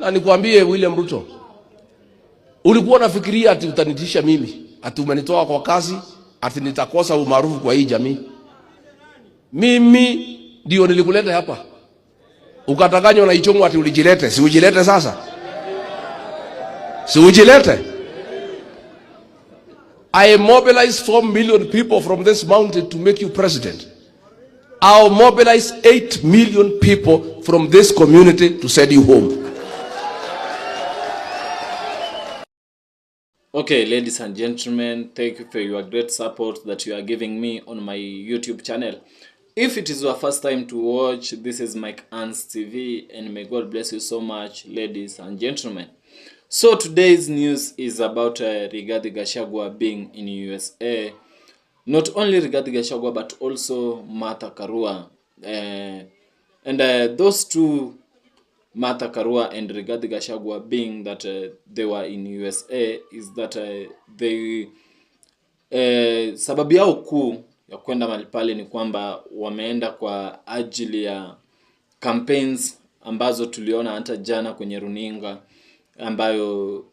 Na nikwambie William Ruto, ulikuwa unafikiria ati utanitisha mimi, ati umenitoa kwa kazi, ati nitakosa umaarufu kwa hii jamii. Mimi ndio nilikuleta hapa. Ukatanganywa na Ichung'wa ati ulijilete. Si ujilete sasa? Si ujilete? I mobilized 4 million people from this mountain to make you president. I'll mobilize 8 million people from this community to send you home. Okay, ladies and gentlemen, thank you for your great support that you are giving me on my YouTube channel. If it is your first time to watch, this is MIKEANN'S TV, and may God bless you so much, ladies and gentlemen. So today's news is about Rigathi Gachagua being in USA. Not only Rigathi Gachagua, but also Martha Karua. Those two, Martha Karua and Rigathi Gachagua, being that they were in USA, is that they sababu yao kuu ya kwenda mahali pale ni kwamba wameenda kwa ajili ya campaigns ambazo tuliona hata jana kwenye runinga, ambayo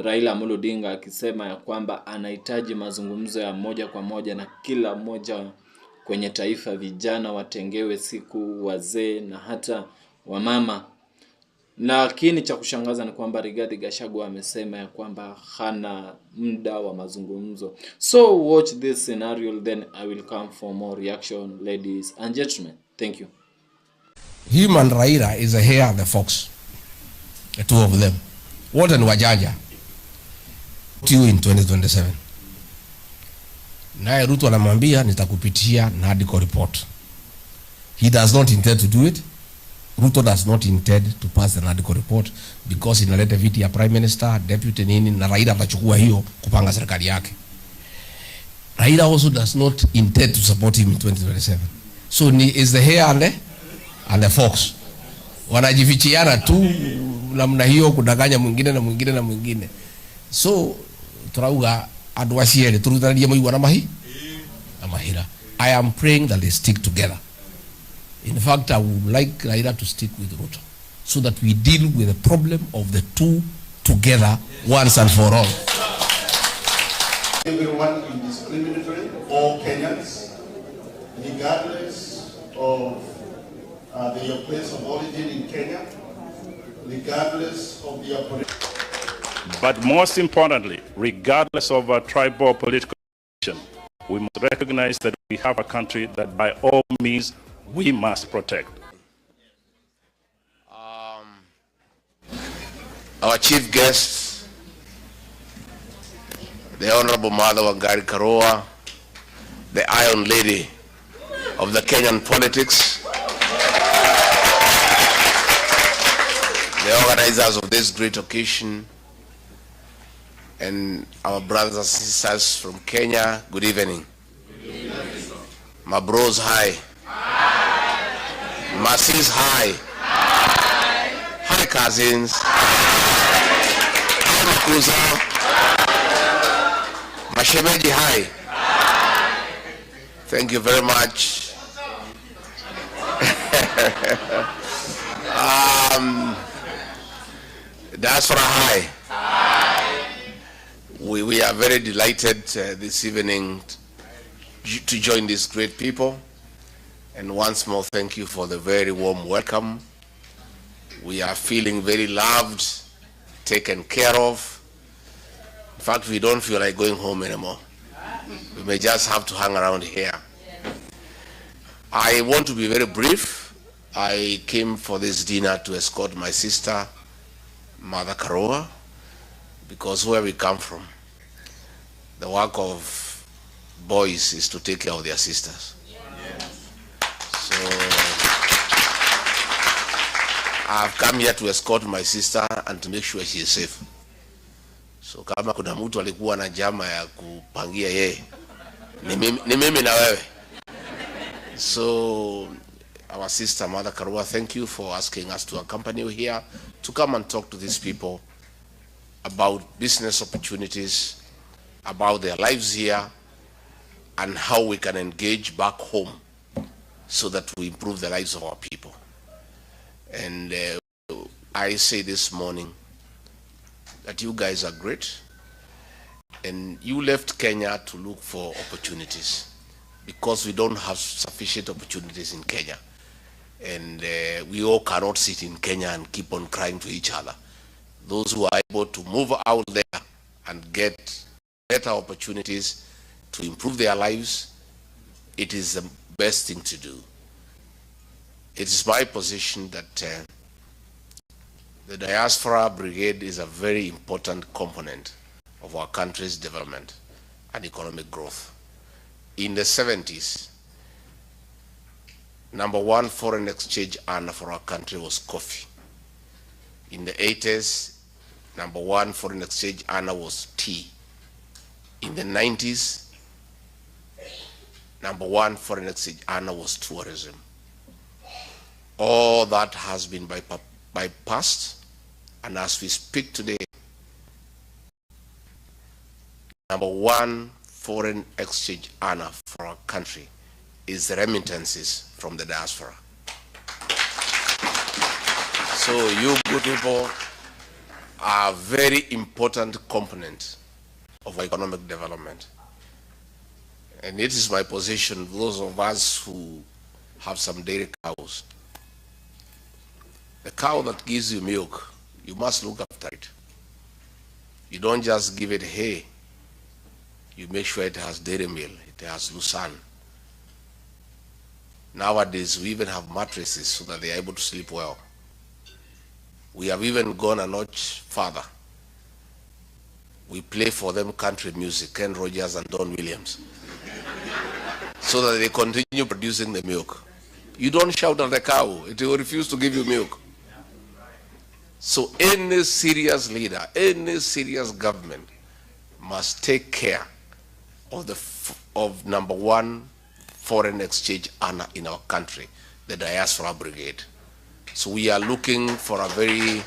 Raila Amolo Odinga akisema ya kwamba anahitaji mazungumzo ya moja kwa moja na kila moja kwenye taifa, vijana watengewe siku, wazee na hata wamama. Lakini cha kushangaza ni kwamba Rigathi Gachagua amesema ya kwamba hana muda wa mazungumzo. So watch this scenario, then I will come for more reaction, ladies and gentlemen. Thank you. Him and Raila is a hare and the fox. The two of them. What and Wajaja to you in 2027. Naye Ruto anamwambia nitakupitia NADCO report. He does not intend to do it. Ruto does not intend to pass the NADCO report because inaleta viti ya prime minister, deputy nini, na Raila atachukua hiyo kupanga serikali yake. Raila also does not intend to support him in 2027. So is the hare and the fox. Wanajifichiana tu namna hiyo kudanganya mwingine na mwingine na mwingine. So turauga andu aciere turutanaria moigwa na mahi na mahira. I am praying that they stick together. In fact, I would like Raila to stick with Ruto so that we deal with the problem of the two together once and for all. Everyone indiscriminately, all Kenyans, regardless of their place of origin in Kenya, regardless of their political. But most importantly, regardless of our tribal political position, we must recognize that we have a country that by all means we must protect. Our chief guest, the Honorable Martha Wangari Karua, the Iron Lady of the Kenyan politics, the organizers of this great occasion, and our brothers and sisters from Kenya, good evening. My bros, hi. My sis, hi. Hi, cousins. Hi, Makuza. My shemeji, hi. Thank you very much. That's for a hi. We are very delighted this evening to join these great people. And once more, thank you for the very warm welcome. We are feeling very loved, taken care of. In fact, we don't feel like going home anymore. We may just have to hang around here. I want to be very brief. I came for this dinner to escort my sister, Martha Karua, because where we come from, the work of boys is to take care of their sisters. So I've come here to escort my sister and to make sure she is safe. So kama kuna mtu alikuwa na njama ya kupangia yeye, ni mimi na wewe. So our sister Martha Karua, thank you for asking us to accompany you here to come and talk to these people about business opportunities, about their lives here, and how we can engage back home so that we improve the lives of our people. And I say this morning that you guys are great, and you left Kenya to look for opportunities because we don't have sufficient opportunities in Kenya. And we all cannot sit in Kenya and keep on crying to each other. Those who are able to move out there and get better opportunities to improve their lives, it is the best thing to do. It is my position that the diaspora brigade is a very important component of our country's development and economic growth. In the 70s, number one foreign exchange earner for our country was coffee. In the 80s, number one foreign exchange earner was tea. In the 90s, number one foreign exchange earner was tourism. All that has been bypassed, and as we speak today, number one foreign exchange earner for our country is the remittances from the diaspora. So you good people are a very important component of economic development. And it is my position, those of us who have some dairy cows, the cow that gives you milk, you must look after it. You don't just give it hay. You make sure it has dairy meal, it has lucerne. Nowadays, we even have mattresses so that they are able to sleep well. We have even gone a notch further. We play for them country music, Ken Rogers and Don Williams, so that they continue producing the milk. You don't shout at the cow, it will refuse to give you milk. So any serious leader, any serious government must take care of number one foreign exchange earner in our country, the diaspora brigade. So we are looking for a very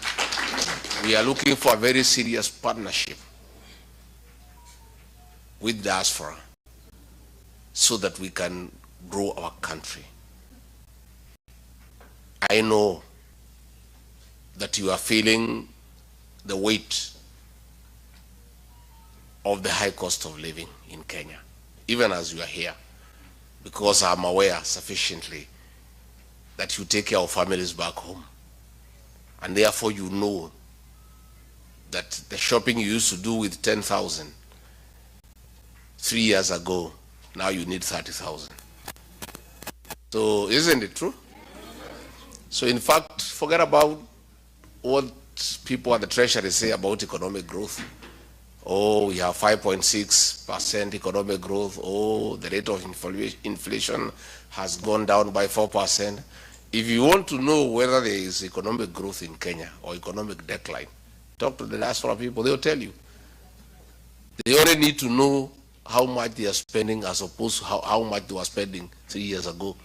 serious partnership with diaspora so that we can grow our country. I know that you are feeling the weight of the high cost of living in Kenya, even as you are here, because I'm aware sufficiently that you take care of families back home. And therefore you know that the shopping you used to do with 10,000 3 years ago, now you need 30,000. So isn't it true? So in fact, forget about what people at the Treasury say about economic growth. Oh, we have 5.6% economic growth. Oh, the rate of inflation has gone down by 4%. If you want to know whether there is economic growth in Kenya or economic decline, talk to the diaspora people, they'll tell you. They only need to know how much they are spending as opposed to how much they were spending 3 years ago.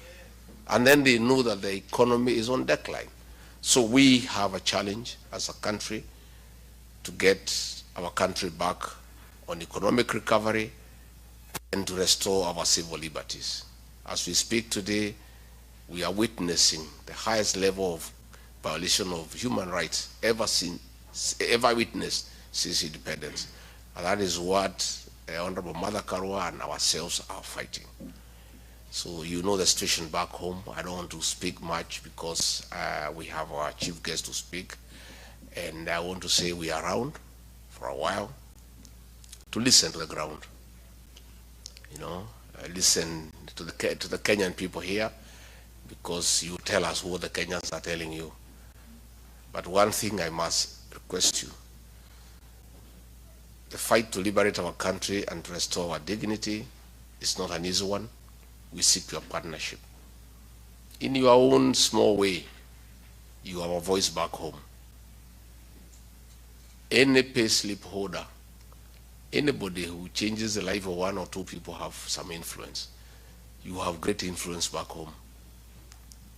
And then they know that the economy is on decline. So we have a challenge as a country to get our country back on economic recovery and to restore our civil liberties. As we speak today, we are witnessing the highest level of violation of human rights ever witnessed since independence. And that is what Honorable Mother Karua and ourselves are fighting. So you know the situation back home. I don't want to speak much because we have our chief guest to speak. And I want to say we are around for a while to listen to the ground. You know, listen to the Kenyan people here, because you tell us what the Kenyans are telling you. But one thing I must request you, the fight to liberate our country and to restore our dignity is not an easy one. We seek your partnership. In your own small way, you have a voice back home. Any payslip holder, anybody who changes the life of one or two people have some influence. You have great influence back home.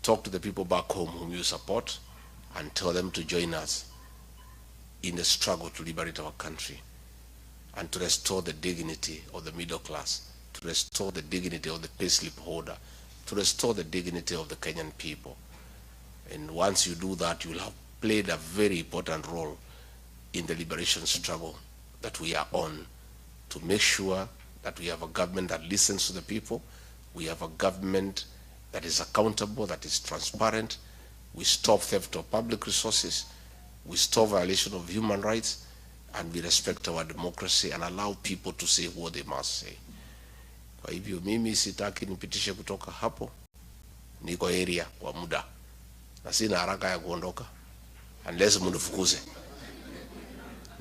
Talk to the people back home whom you support and tell them to join us in the struggle to liberate our country and to restore the dignity of the middle class, to restore the dignity of the payslip holder, to restore the dignity of the Kenyan people. And once you do that, you will have played a very important role in the liberation struggle that we are on, to make sure that we have a government that listens to the people, we have a government that is accountable, that is transparent, we stop theft of public resources, we stop violation of human rights, and we respect our democracy and allow people to say what they must say. Kwa hivyo mimi sitaki nipitishe kutoka hapo, niko area kwa muda, na sina haraka ya kuondoka unless mnifukuze.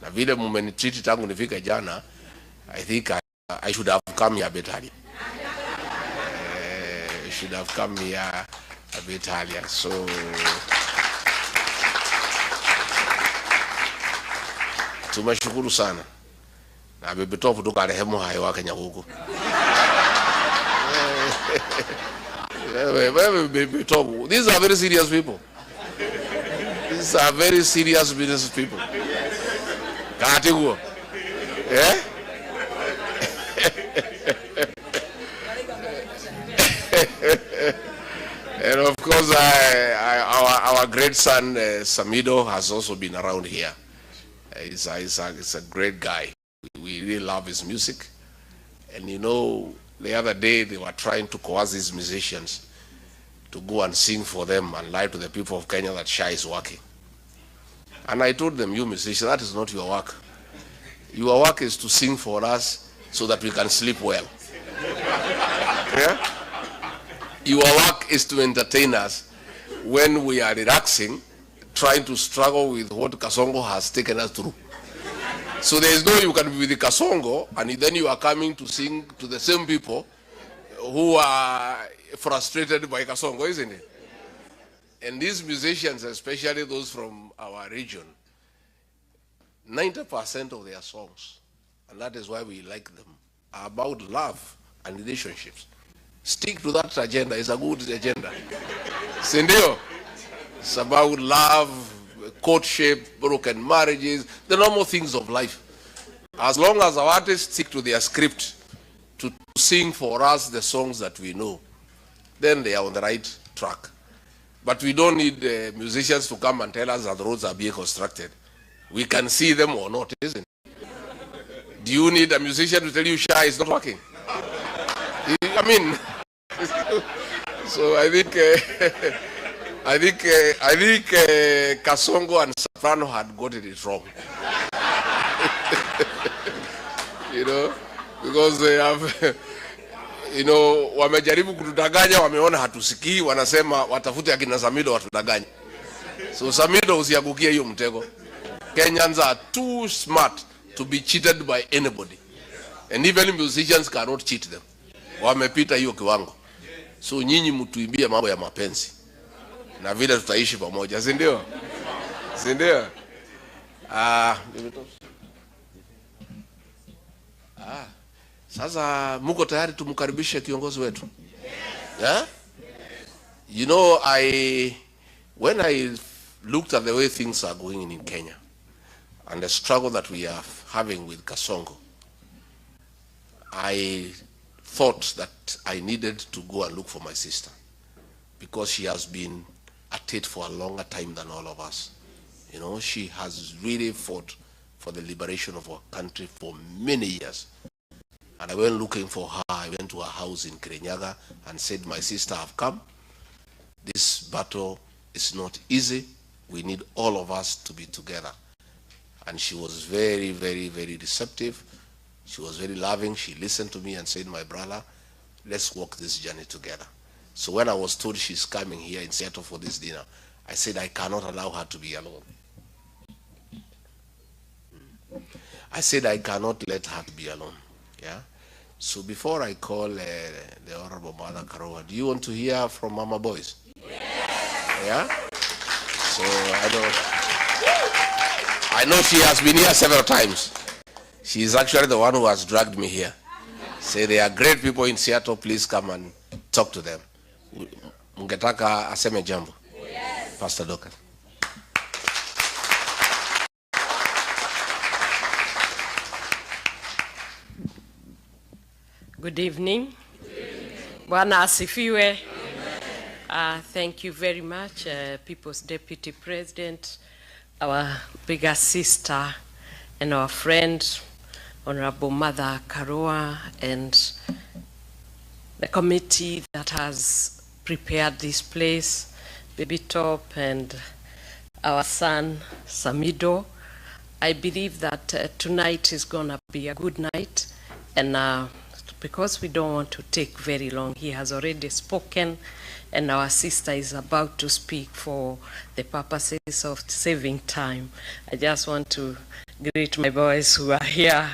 Na vile mmenitreat tangu nifika jana, I think I should have come here a bit earlier. Should have come here a bit earlier. So tumeshukuru sana na bebetofu tukarehemu hayo wa Kenya huko. These are very serious people. These are very serious business people. Katigo. Yeah? And of course, our great son, Samido, has also been around here. He's a great guy. We really love his music. And you know, the other day they were trying to coerce these musicians to go and sing for them and lie to the people of Kenya that Shah is working. And I told them, you musicians, that is not your work. Your work is to sing for us so that we can sleep well. Yeah? Your work is to entertain us when we are relaxing, trying to struggle with what Kasongo has taken us through. So there is no you can be with the Kasongo and then you are coming to sing to the same people who are frustrated by Kasongo, isn't it? And these musicians, especially those from our region, 90% of their songs, and that is why we like them, are about love and relationships. Stick to that agenda. It's a good agenda. Sindio? It's about love, courtship, broken marriages, the normal things of life. As long as our artists stick to their script to sing for us the songs that we know, then they are on the right track. But we don't need musicians to come and tell us that the roads are being constructed. We can see them or not, isn't it? Do you need a musician to tell you Shah is not working? I mean, so I think Kasongo and Soprano had gotten it wrong. You know, because they have, you know, wamejaribu kutudanganya, wameona hatusikii, wanasema watafute akina Samido watudanganya. So Samido usiangukie hiyo mtego. Kenyans are too smart to be cheated by anybody. And even musicians cannot cheat them. Wamepita hiyo kiwango. So nyinyi mtuibie mambo ya mapenzi. Na vile tutaishi pamoja, si ndio? Si ndio? Sasa muko tayari tumkaribishe kiongozi wetu? Yeah? You know, when I looked at the way things are going in Kenya and the struggle that we are having with Kasongo, I thought that I needed to go and look for my sister because she has been at it for a longer time than all of us. You know, she has really fought for the liberation of our country for many years. And I went looking for her. I went to her house in Kirinyaga and said, my sister, I've come. This battle is not easy. We need all of us to be together. And she was very, very, very receptive. She was very loving. She listened to me and said, my brother, let's walk this journey together. So when I was told she's coming here in Seattle for this dinner, I said, I cannot allow her to be alone. I said, I cannot let her be alone. Yeah. So before I call the Honorable Mother Karowa, do you want to hear from Mama Boys? Yes. Yeah? So I know she has been here several times. She is actually the one who has dragged me here. Say they are great people in Seattle, please come and talk to them. Mungetaka aseme jambo. Yes. Pastor Doka. Good evening. Bwana asifiwe. Thank you very much, People's Deputy President, our bigger sister and our friend, Honorable Mother Karua, and the committee that has prepared this place, Baby Top and our son, Samido. I believe that tonight is going to be a good night, and because we don't want to take very long, he has already spoken, and our sister is about to speak for the purposes of saving time. I just want to greet my boys who are here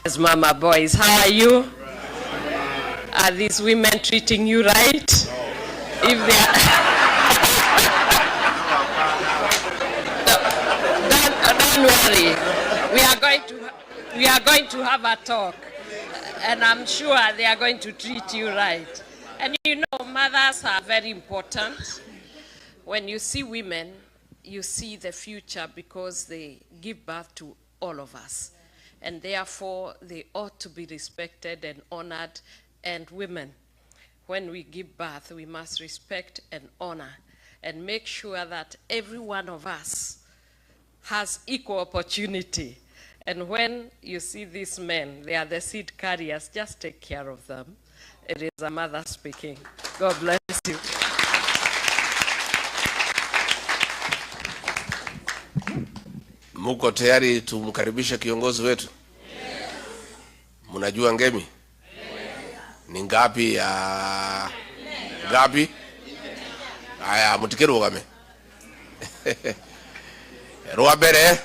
as Mama boys. How are you? Are these women treating you right? If they are don't worry. We are going to have a talk, and I'm sure they are going to treat you right. And you know, mothers are very important. When you see women, you see the future because they give birth to all of us. And therefore, they ought to be respected and honored. And women, when we give birth, we must respect and honor and make sure that every one of us has equal opportunity. And when you see these men, they are the seed carriers, just take care of them. It is a mother speaking. God bless you. Muko tayari tumkaribishe kiongozi wetu? Yes. Mnajua ngemi? Yes. Ni ngapi ya ngapi? Aya, mutikero game. Ruabere.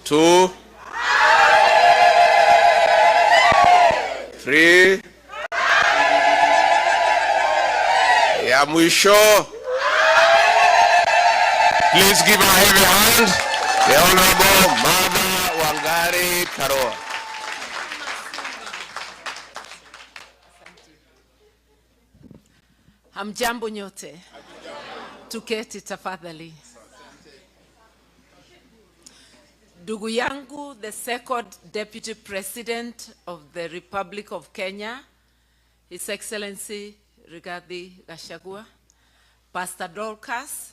2 3 ya mwisho. Please give a heavy hand the Honorable Mother Wangari Karua. Hamjambo nyote. Tuketi tafadhali. Ndugu yangu, the second Deputy President of the Republic of Kenya, His Excellency Rigathi Gachagua, Pastor Dorcas,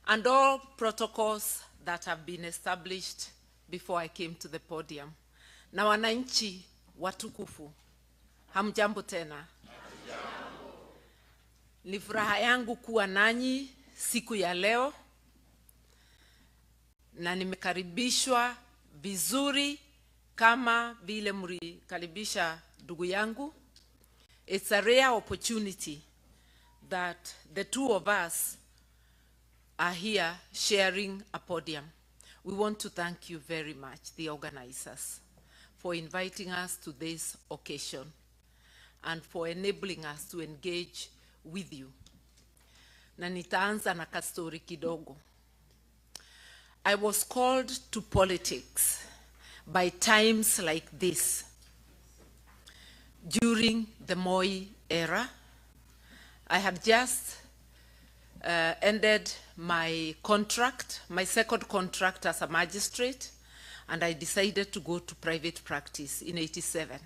and all protocols that have been established before I came to the podium. Na wananchi watukufu, hamjambo tena. Ni furaha yangu kuwa nanyi siku ya leo, na nimekaribishwa vizuri kama vile mlikaribisha ndugu yangu. It's a rare opportunity that the two of us are here sharing a podium. We want to thank you very much, the organizers, for inviting us to this occasion and for enabling us to engage with you. Na nitaanza na kastori kidogo. I was called to politics by times like this. During the Moi era, I had just ended my contract, my second contract as a magistrate, and I decided to go to private practice in '87.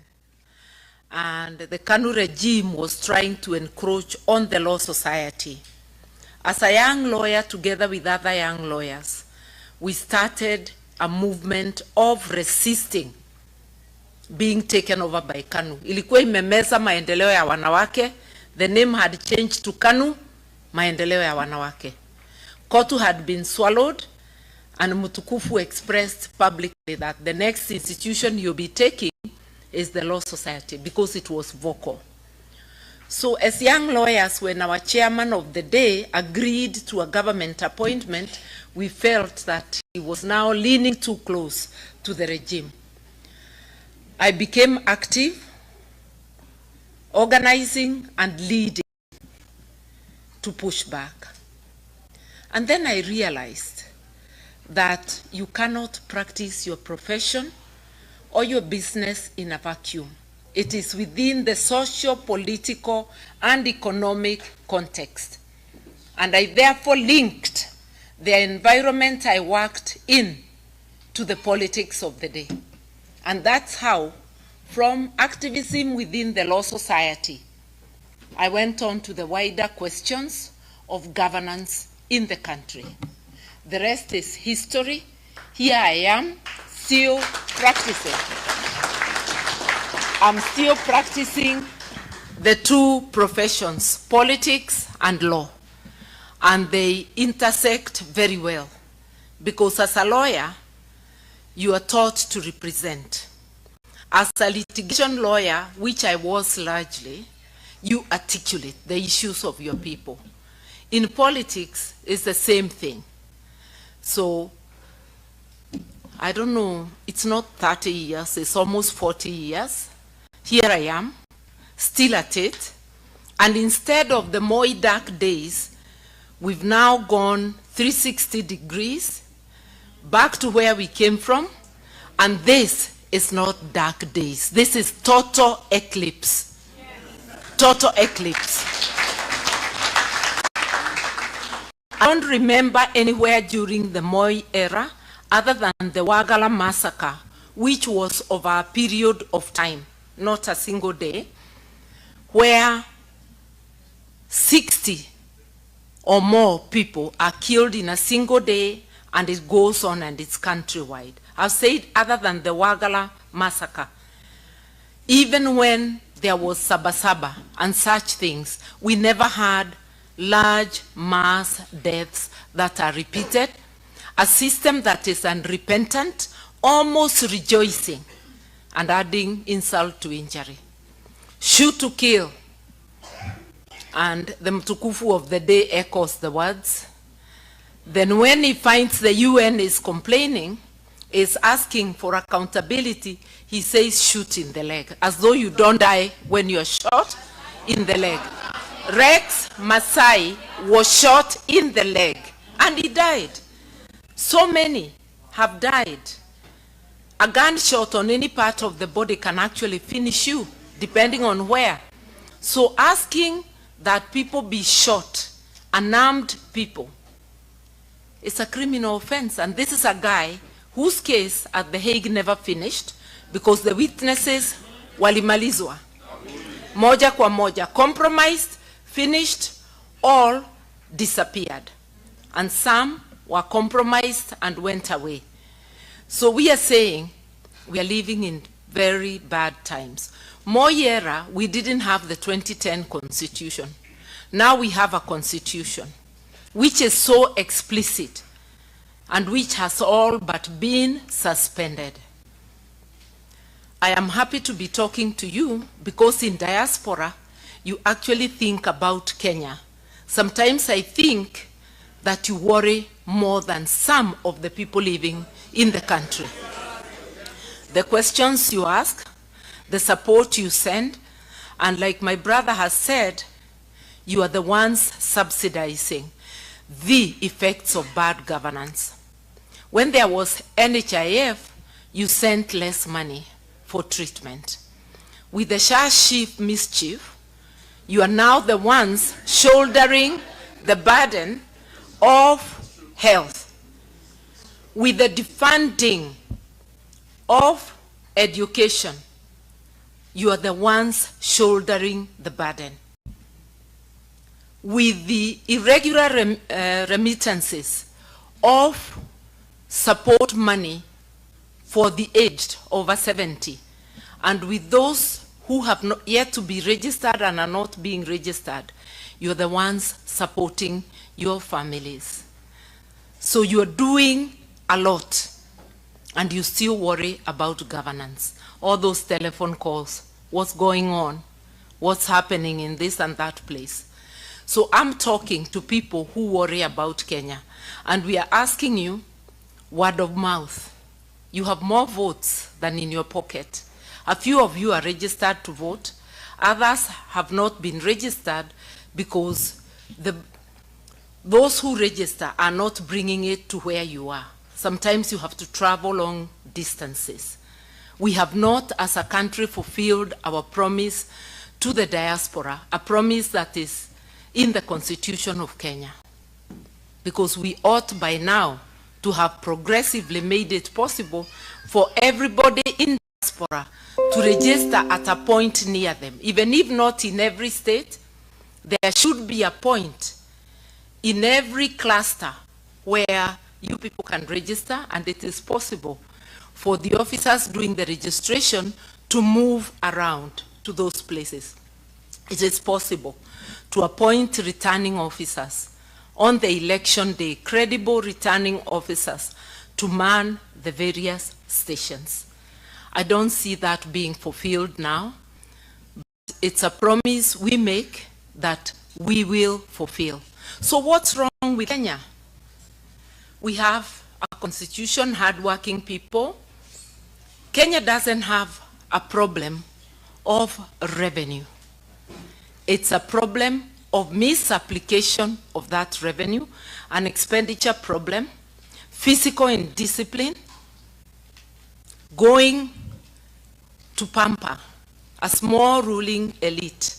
And the KANU regime was trying to encroach on the law society. As a young lawyer, together with other young lawyers, we started a movement of resisting being taken over by KANU. Ilikuwa imemeza maendeleo ya wanawake. The name had changed to KANU, maendeleo ya wanawake. KOTU had been swallowed, and Mutukufu expressed publicly that the next institution you'll be taking is the law society, because it was vocal. So as young lawyers, when our chairman of the day agreed to a government appointment, we felt that he was now leaning too close to the regime. I became active, organizing and leading to push back. And then I realized that you cannot practice your profession or your business in a vacuum. It is within the social, political, and economic context. And I therefore linked the environment I worked in to the politics of the day. And that's how, from activism within the law society, I went on to the wider questions of governance in the country. The rest is history. Here I am, still practicing. I'm still practicing the two professions, politics and law, and they intersect very well, because as a lawyer, you are taught to represent. As a litigation lawyer, which I was largely, you articulate the issues of your people. In politics, it's the same thing. So, I don't know, it's not 30 years, it's almost 40 years. Here I am, still at it. And instead of the more dark days, we've now gone 360 degrees back to where we came from. And this is not dark days. This is total eclipse. Total eclipse. I don't remember anywhere during the Moi era other than the Wagala massacre, which was over a period of time, not a single day, where 60 or more people are killed in a single day, and it goes on and it's countrywide. I've said other than the Wagala massacre, even when there was Sabasaba and such things, we never had large mass deaths that are repeated, a system that is unrepentant, almost rejoicing, and adding insult to injury. Shoot to kill. And the Mtukufu of the day echoes the words. Then when he finds the UN is complaining, is asking for accountability, he says shoot in the leg, as though you don't die when you're shot in the leg. Rex Masai was shot in the leg and he died. So many have died. A gunshot on any part of the body can actually finish you, depending on where. So asking that people be shot, unarmed people, it's a criminal offense. And this is a guy whose case at The Hague never finished because the witnesses walimalizwa. Moja kwa moja, compromised, finished, all disappeared. And some were compromised and went away. So we are saying we are living in very bad times. Moi era, we didn't have the 2010 constitution. Now we have a constitution which is so explicit and which has all but been suspended. I am happy to be talking to you because in diaspora, you actually think about Kenya. Sometimes I think that you worry more than some of the people living in the country. The questions you ask, the support you send, and like my brother has said, you are the ones subsidizing the effects of bad governance. When there was NHIF, you sent less money for treatment. With the Shah-Chief mischief, you are now the ones shouldering the burden of health. With the defunding of education, you are the ones shouldering the burden. With the irregular remittances of support money for the aged over 70, and with those who have not yet to be registered and are not being registered, you're the ones supporting your families. So you're doing a lot, and you still worry about governance. All those telephone calls, what's going on, what's happening in this and that place. So I'm talking to people who worry about Kenya, and we are asking you, word of mouth. You have more votes than in your pocket. A few of you are registered to vote. Others have not been registered because those who register are not bringing it to where you are. Sometimes you have to travel long distances. We have not, as a country, fulfilled our promise to the diaspora, a promise that is in the Constitution of Kenya. Because we ought by now to have progressively made it possible for everybody in diaspora to register at a point near them. Even if not in every state, there should be a point in every cluster where you people can register, and it is possible for the officers doing the registration to move around to those places. It is possible to appoint returning officers on the election day, credible returning officers to man the various stations. I don't see that being fulfilled now, but it's a promise we make that we will fulfill. So what's wrong with Kenya? We have a constitution, hardworking people. Kenya doesn't have a problem of revenue. It's a problem of misapplication of that revenue, an expenditure problem, physical indiscipline, going to pamper a small ruling elite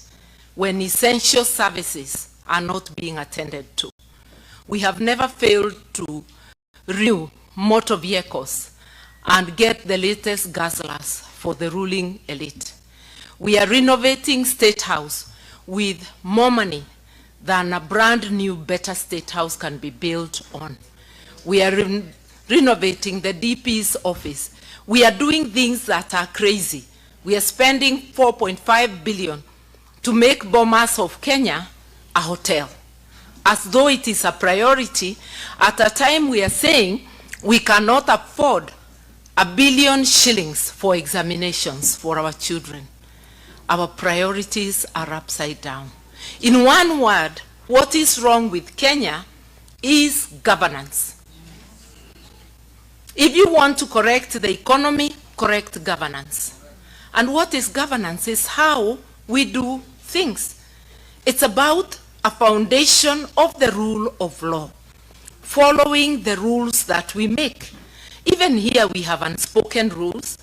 when essential services are not being attended to. We have never failed to renew motor vehicles and get the latest guzzlers for the ruling elite. We are renovating State House with more money than a brand new, better State House can be built on. We are renovating the DP's office. We are doing things that are crazy. We are spending 4.5 billion to make Bomas of Kenya a hotel, as though it is a priority at a time we are saying we cannot afford 1 billion shillings for examinations for our children. Our priorities are upside down. In one word, what is wrong with Kenya is governance. If you want to correct the economy, correct governance. And what is governance is how we do things. It's about a foundation of the rule of law, following the rules that we make. Even here we have unspoken rules.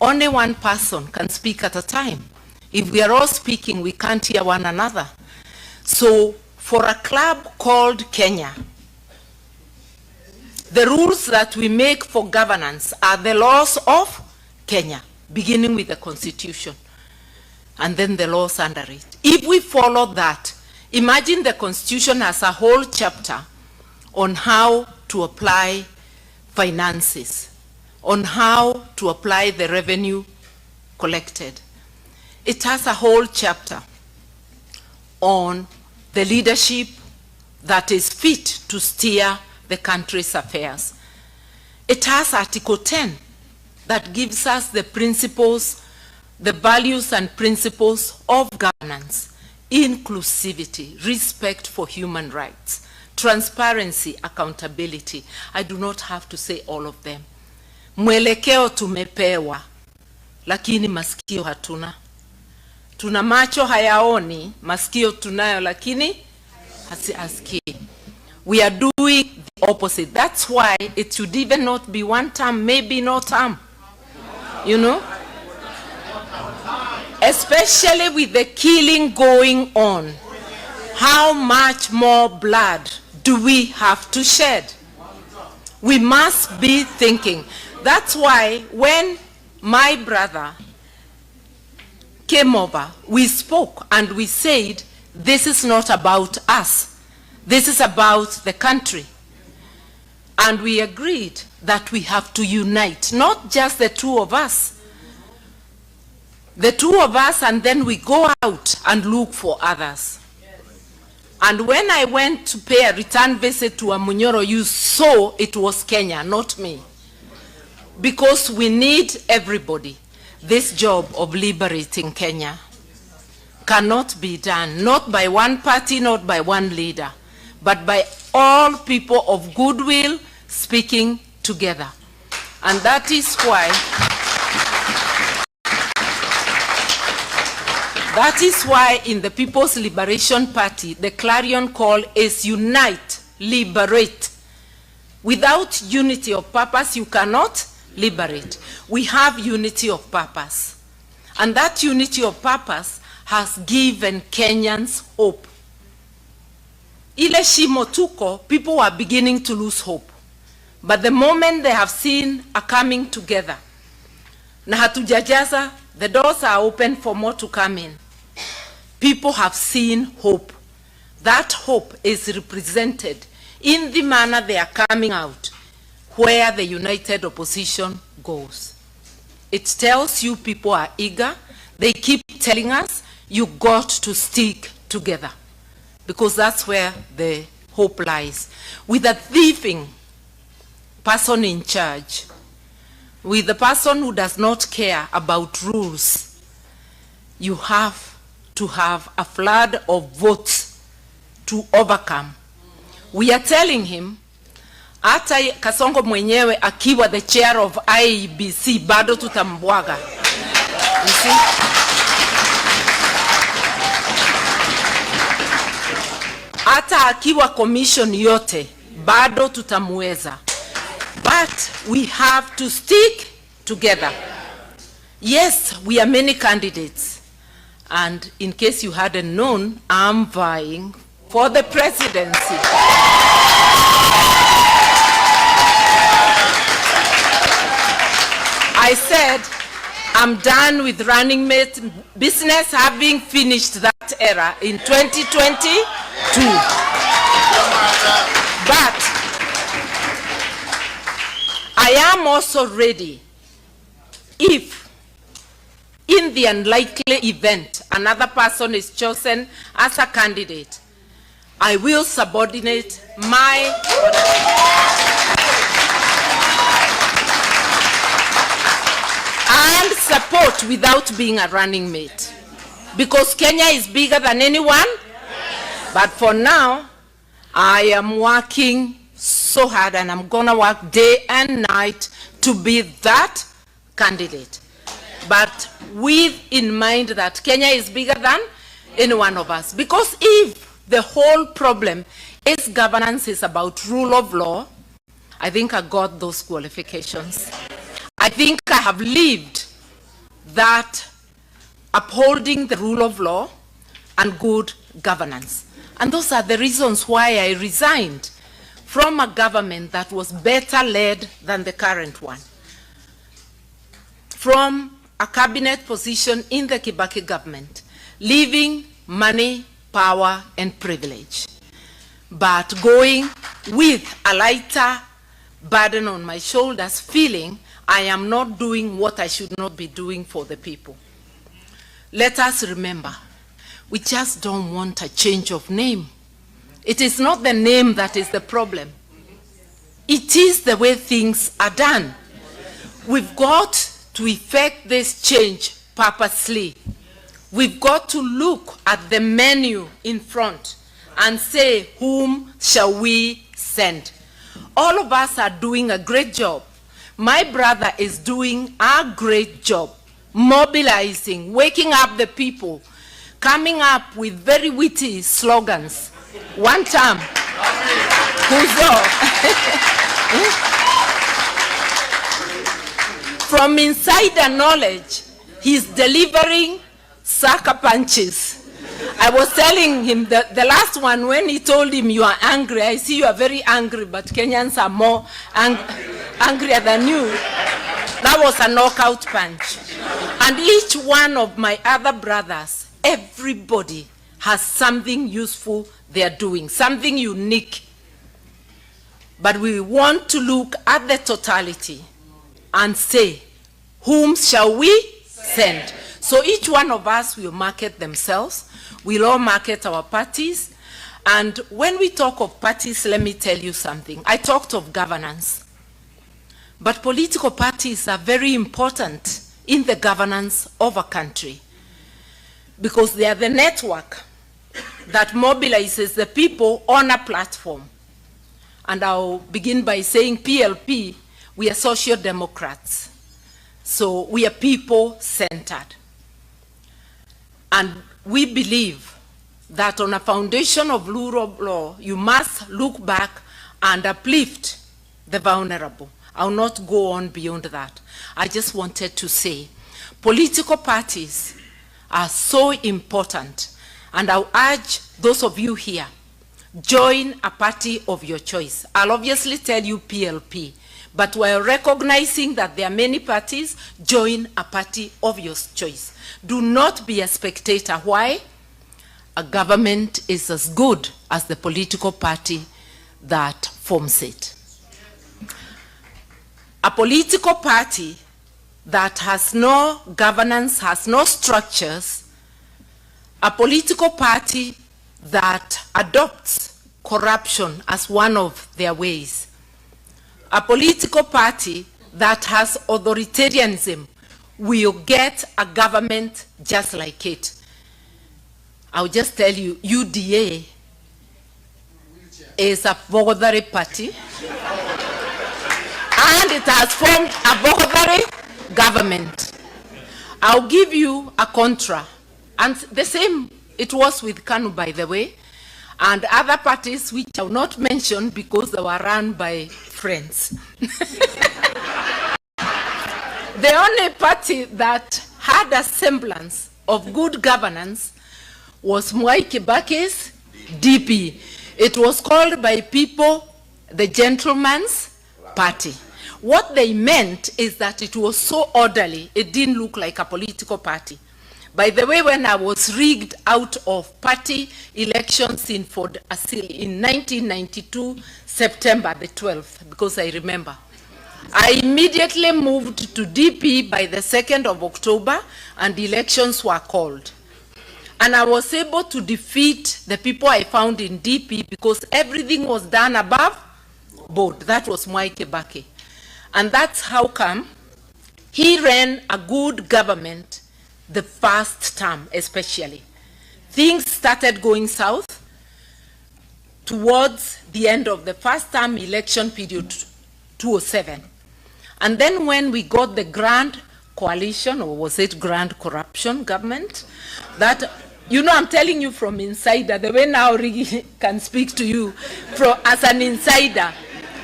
Only one person can speak at a time. If we are all speaking, we can't hear one another. So for a club called Kenya, the rules that we make for governance are the laws of Kenya, beginning with the Constitution, and then the laws under it. If we follow that, imagine the Constitution as a whole chapter on how to apply finances, on how to apply the revenue collected. It has a whole chapter on the leadership that is fit to steer the country's affairs. It has Article 10 that gives us the principles, the values and principles of governance: inclusivity, respect for human rights, transparency, accountability. I do not have to say all of them. Mwelekeo tumepewa, lakini masikio hatuna. Tuna macho hayaoni, masikio tunayo, lakini hasiasikii. We are doing the opposite. That's why it should even not be one term, maybe no term. You know? Especially with the killing going on. How much more blood do we have to shed? We must be thinking. That's why when my brother came over, we spoke and we said, this is not about us. This is about the country. And we agreed that we have to unite, not just the two of us. The two of us, and then we go out and look for others. And when I went to pay a return visit to Amunyoro, you saw it was Kenya, not me. Because we need everybody. This job of liberating Kenya cannot be done, not by one party, not by one leader, but by all people of goodwill speaking together. And that is why in the People's Liberation Party, the clarion call is unite, liberate. Without unity of purpose, you cannot liberate. We have unity of purpose. And that unity of purpose has given Kenyans hope. Ile shimo tuko, people are beginning to lose hope. But the moment they have seen a coming together, na hatujajaza, the doors are open for more to come in. People have seen hope. that hope is represented in the manner they are coming out where the united opposition goes. It tells you people are eager. They keep telling us, you got to stick together, because that's where the hope lies. With a thieving person in charge, with the person who does not care about rules, you have to have a flood of votes to overcome. We are telling him, hata Kasongo mwenyewe akiwa the chair of IEBC bado tutambwaga. You see? Hata akiwa commission yote bado tutamweza. But we have to stick together. Yes, we are many candidates. And in case you hadn't known, I'm vying for the presidency. I said, I'm done with running mate business, having finished that era in 2022. But I am also ready if, in the unlikely event, another person is chosen as a candidate, I will subordinate my and support without being a running mate. Because Kenya is bigger than anyone. But for now, I am working so hard, and I'm gonna work day and night to be that candidate. But with in mind that Kenya is bigger than any one of us. Because if the whole problem is governance is about rule of law, I think I got those qualifications. I think I have lived that upholding the rule of law and good governance. And those are the reasons why I resigned from a government that was better led than the current one. From a cabinet position in the Kibaki government, leaving money, power, and privilege, but going with a lighter burden on my shoulders, feeling I am not doing what I should not be doing for the people. Let us remember, we just don't want a change of name. It is not the name that is the problem. It is the way things are done. We've got to effect this change purposely. We've got to look at the menu in front and say, whom shall we send? All of us are doing a great job. My brother is doing a great job, mobilizing, waking up the people, coming up with very witty slogans. One time, from insider knowledge, he's delivering sucker punches. I was telling him that the last one, when he told him, you are angry, I see you are very angry, but Kenyans are more angrier than you. That was a knockout punch. And each one of my other brothers, everybody has something useful they are doing, something unique. But we want to look at the totality and say, whom shall we send? So each one of us will market themselves. We'll all market our parties. And when we talk of parties, let me tell you something. I talked of governance. But political parties are very important in the governance of a country, because they are the network that mobilizes the people on a platform. And I'll begin by saying PLP, we are social democrats. So we are people-centered. And we believe that on a foundation of rule of law, you must look back and uplift the vulnerable. I'll not go on beyond that. I just wanted to say, political parties are so important. And I'll urge those of you here, join a party of your choice. I'll obviously tell you PLP, but while recognizing that there are many parties, join a party of your choice. Do not be a spectator. Why? a government is as good as the political party that forms it. A political party that has no governance, has no structures, a political party that adopts corruption as one of their ways, a political party that has authoritarianism will get a government just like it. I'll just tell you, UDA is a Bogodari party, and it has formed a Bogodari government. I'll give you a contra, and the same it was with KANU, by the way, and other parties which I will not mention because they were run by friends. The only party that had a semblance of good governance was Mwai Kibaki's DP. It was called by people the gentleman's party. What they meant is that it was so orderly, it didn't look like a political party. By the way, when I was rigged out of party elections in 1992, September the 12th, because I remember, I immediately moved to DP by the 2nd of October, and elections were called. And I was able to defeat the people I found in DP because everything was done above board. That was Mwai Kibaki. And that's how come he ran a good government the first term especially. Things started going south towards the end of the first term election period, 2007. And then when we got the grand coalition, or was it grand corruption government, that, you know, I'm telling you from insider, the way now Rigi can speak to you as an insider,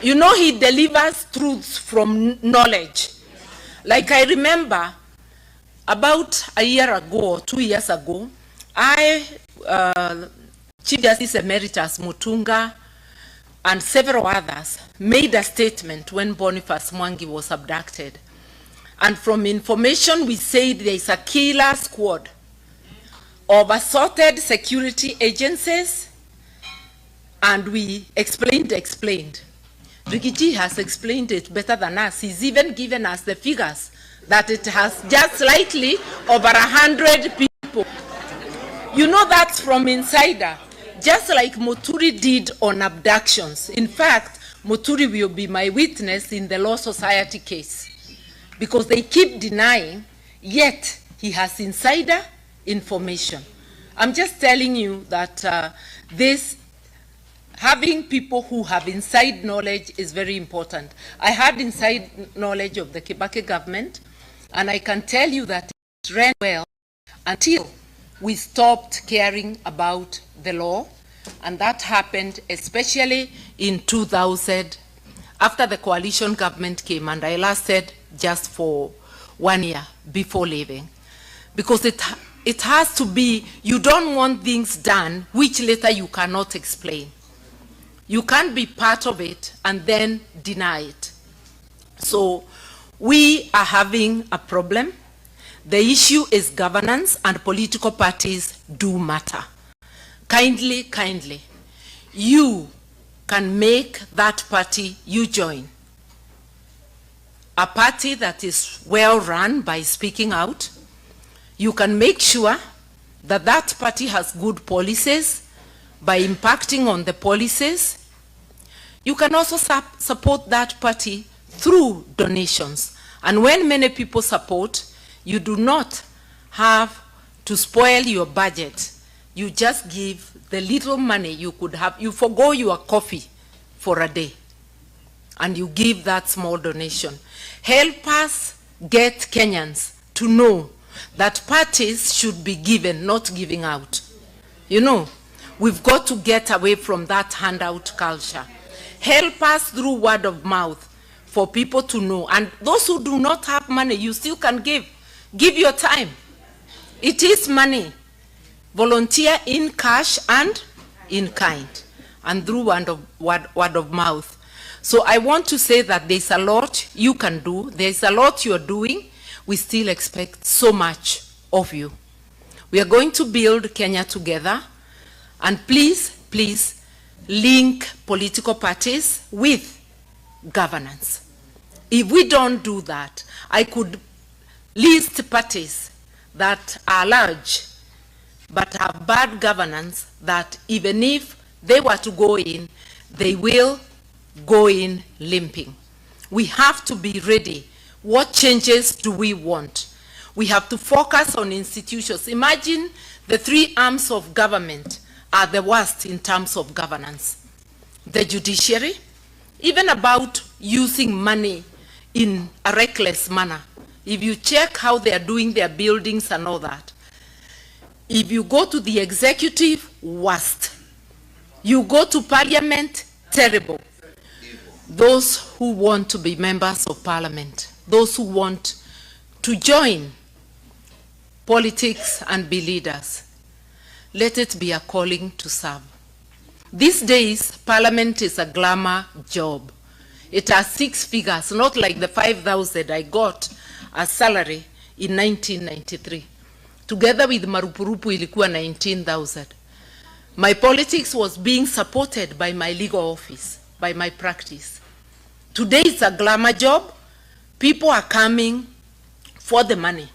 you know, he delivers truths from knowledge. Like I remember about a year ago, or 2 years ago, Chief Justice Emeritus Mutunga and several others made a statement when Boniface Mwangi was abducted. And from information we said there is a killer squad of assorted security agencies, and we explained. Rigiji has explained it better than us. He's even given us the figures that it has just slightly over 100 people. You know, that's from insider, just like Muturi did on abductions. In fact, Muturi will be my witness in the Law Society case, because they keep denying, yet he has insider information. I'm just telling you that having people who have inside knowledge is very important. I had inside knowledge of the Kibaki government, and I can tell you that it ran well until we stopped caring about the law, and that happened especially in 2000, after the coalition government came, and I lasted just for 1 year before leaving. Because it has to be, you don't want things done which later you cannot explain. You can't be part of it and then deny it. So we are having a problem. The issue is governance, and political parties do matter. Kindly, you can make that party you join a party that is well run by speaking out. You can make sure that that party has good policies by impacting on the policies. You can also support that party through donations. And when many people support, you do not have to spoil your budget. You just give the little money you could have. You forgo your coffee for a day, and you give that small donation. Help us get Kenyans to know that parties should be given, not giving out. You know, we've got to get away from that handout culture. Help us through word of mouth for people to know. And those who do not have money, you still can give. Give your time. It is money. Volunteer in cash and in kind, and through word of mouth. So I want to say that there's a lot you can do. There's a lot you're doing. We still expect so much of you. We are going to build Kenya together, And please, please link political parties with governance. If we don't do that, I could list parties that are large but have bad governance, that even if they were to go in, they will go in limping. We have to be ready. What changes do we want? We have to focus on institutions. Imagine the three arms of government are the worst in terms of governance. The judiciary, even about using money in a reckless manner. If you check how they are doing their buildings and all that. If you go to the executive, worst. You go to parliament, terrible. Those who want to be members of parliament, those who want to join politics and be leaders, let it be a calling to serve. These days, parliament is a glamour job. It has 6 figures, not like the 5,000 I got as salary in 1993. Together with Marupurupu ilikuwa 19,000. My politics was being supported by my legal office, by my practice. Today it's a glamour job. People are coming for the money,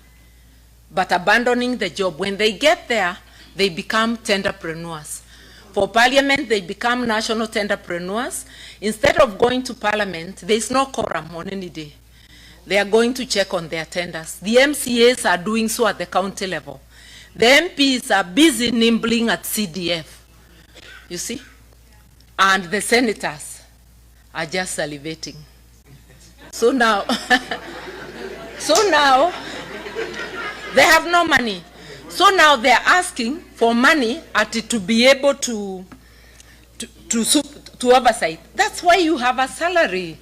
but abandoning the job. When they get there, they become tenderpreneurs. For parliament, they become national tenderpreneurs. Instead of going to parliament, there's no quorum on any day. They are going to check on their tenders. The MCAs are doing so at the county level. The MPs are busy nibbling at CDF, you see? And the senators are just salivating. So now, they have no money. So now they're asking for money to be able to oversight. That's why you have a salary.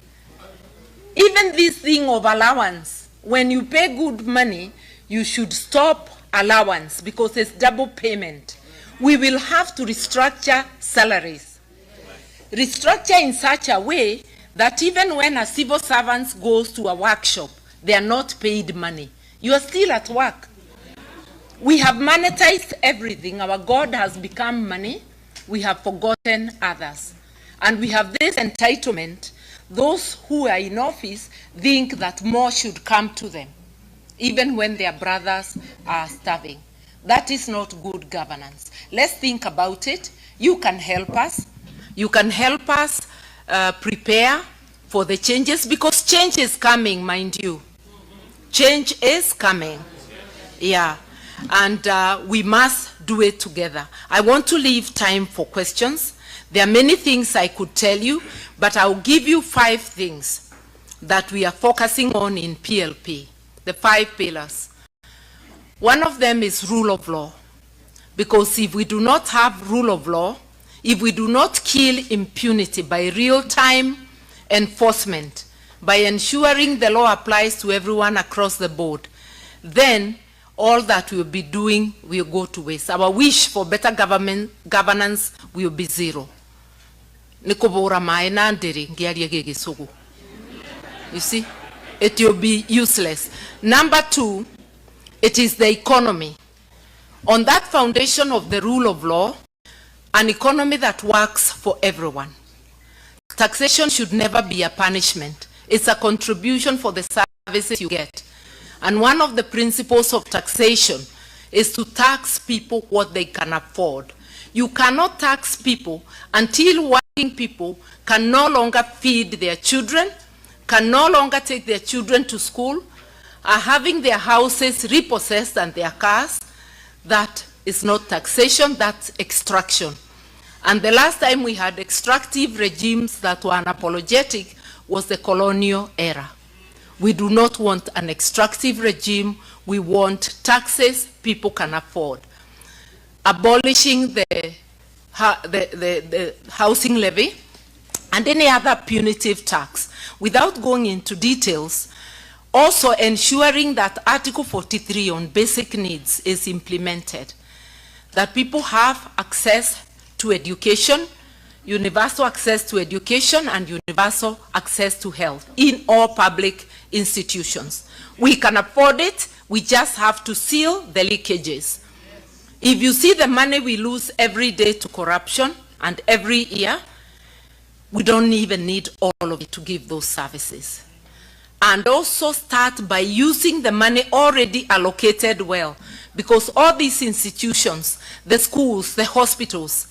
Even this thing of allowance, when you pay good money, you should stop allowance because it's double payment. We will have to restructure salaries. Restructure in such a way that even when a civil servant goes to a workshop, they are not paid money. You are still at work. We have monetized everything. Our God has become money. We have forgotten others. And we have this entitlement. Those who are in office think that more should come to them, even when their brothers are starving. That is not good governance. Let's think about it. You can help us. You can help us prepare for the changes, because change is coming, mind you. Change is coming. Yeah. And we must do it together. I want to leave time for questions. There are many things I could tell you, but I'll give you 5 things that we are focusing on in PLP, the 5 pillars. One of them is rule of law, because if we do not have rule of law, if we do not kill impunity by real-time enforcement, by ensuring the law applies to everyone across the board, then all that we'll be doing will go to waste. Our wish for better governance will be zero. You see, it will be useless. Number 2, it is the economy. On that foundation of the rule of law, an economy that works for everyone. Taxation should never be a punishment. It's a contribution for the services you get. And one of the principles of taxation is to tax people what they can afford. You cannot tax people until working people can no longer feed their children, can no longer take their children to school, are having their houses repossessed and their cars. That is not taxation, that's extraction. And the last time we had extractive regimes that were unapologetic was the colonial era. We do not want an extractive regime. We want taxes people can afford. Abolishing the housing levy and any other punitive tax. Without going into details, also ensuring that Article 43 on basic needs is implemented. That people have access to education, universal access to education, and universal access to health in all public institutions. We can afford it, we just have to seal the leakages. If you see the money we lose every day to corruption and every year, we don't even need all of it to give those services. And also start by using the money already allocated well, because all these institutions, the schools, the hospitals,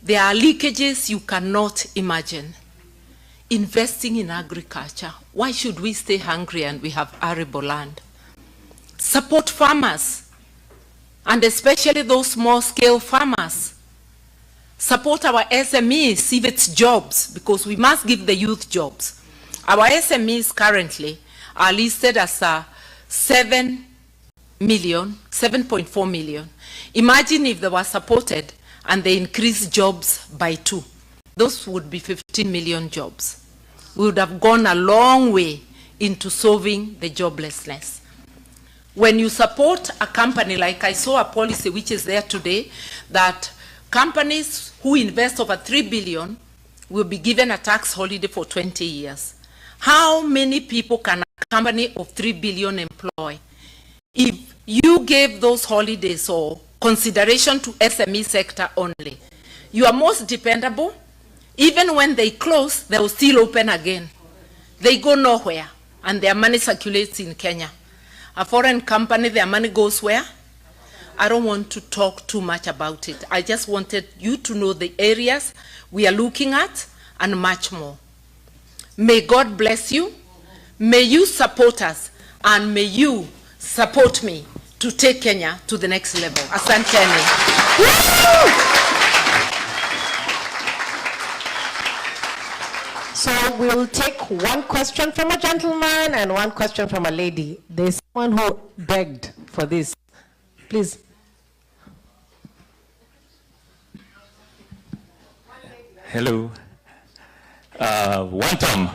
there are leakages you cannot imagine. Investing in agriculture. Why should we stay hungry and we have arable land? Support farmers, and especially those small-scale farmers. Support our SMEs, if it's jobs, because we must give the youth jobs. Our SMEs currently are listed as 7.4 million. Imagine if they were supported and they increased jobs by 2. Those would be 15 million jobs. We would have gone a long way into solving the joblessness. When you support a company, like I saw a policy which is there today, that companies who invest over 3 billion will be given a tax holiday for 20 years. How many people can a company of 3 billion employ? If you gave those holidays or consideration to SME sector only, you are most dependable. Even when they close, they will still open again. They go nowhere, and their money circulates in Kenya. A foreign company, their money goes where? I don't want to talk too much about it. I just wanted you to know the areas we are looking at and much more. May God bless you. May you support us, and may you support me to take Kenya to the next level. Asanteni. So we'll take one question from a gentleman and one question from a lady. There's someone who begged for this. Please. Hello. One time.